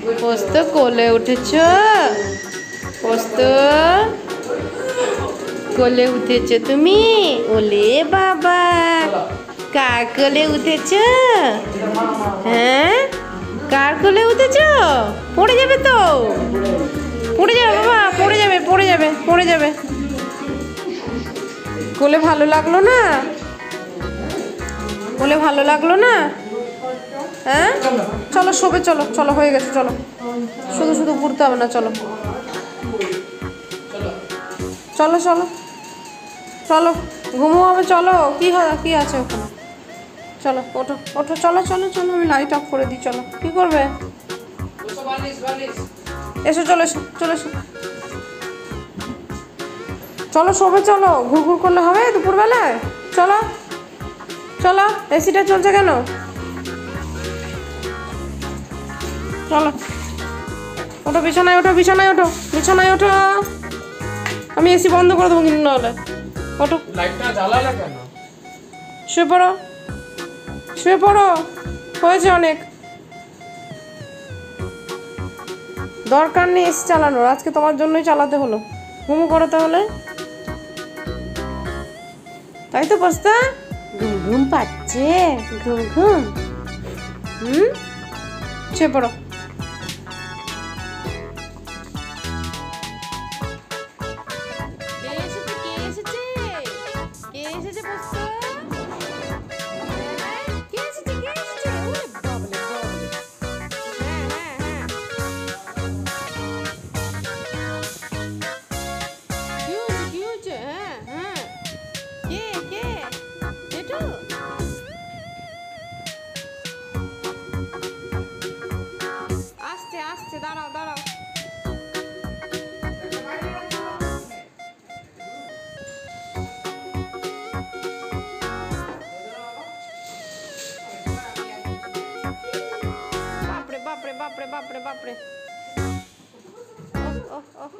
পোস্ত কোলে উঠেছ? পোস্ত কোলে উঠেছ তুমি? ওলে বাবা, কার কোলে উঠেছ? হ্যাঁ, কার কোলে উঠেছ? পড়ে যাবে তো, পড়ে যাবে বাবা, পড়ে যাবে, পড়ে যাবে, পড়ে যাবে। কোলে ভালো লাগলো না? কোলে ভালো লাগলো না? হ্যাঁ, চলো শোবে, চলো চলো, হয়ে গেছে, চলো। শুধু শুধু ঘুরতে হবে না, চলো চলো চলো চলো, ঘুমো হবে, চলো। কি আছে ওখানে? চলো ওঠো ওঠো, চলো চলো চলো, আমি লাইট অফ করে দিই, চলো। কি করবে? এসো, চলো এসো, চলো এসো, চলো শোবে, চলো। ঘুরঘুর করলে হবে দুপুরবেলায়? চলো চলো, এসিটা চলছে কেন? চলো ওঠো, বিছানায় ওঠো, বিছানায় ওঠো, বিছানায় ওঠো। আমি এসি বন্ধ করে দেবো কিন্তু, নাহলে। ওঠো, লাইটটা জ্বালালে কেন? শুয়ে পড়ো, শুয়ে পড়ো, হয়েছে অনেক। দরকার নেই এসি চালানোর, আজকে তোমার জন্যই চালাতে হলো। ঘুমো করো তাহলে, তাই তো পোস্তা? ঘুম ঘুম পাচ্ছে, ঘুম ঘুম। শুয়ে পড়ো। আস্তে আস্তে, দাঁড়াও দাঁড়াও। বাপরে বাপরে বাপরে বাপরে বাপরে, ওহ ওহ ওহ।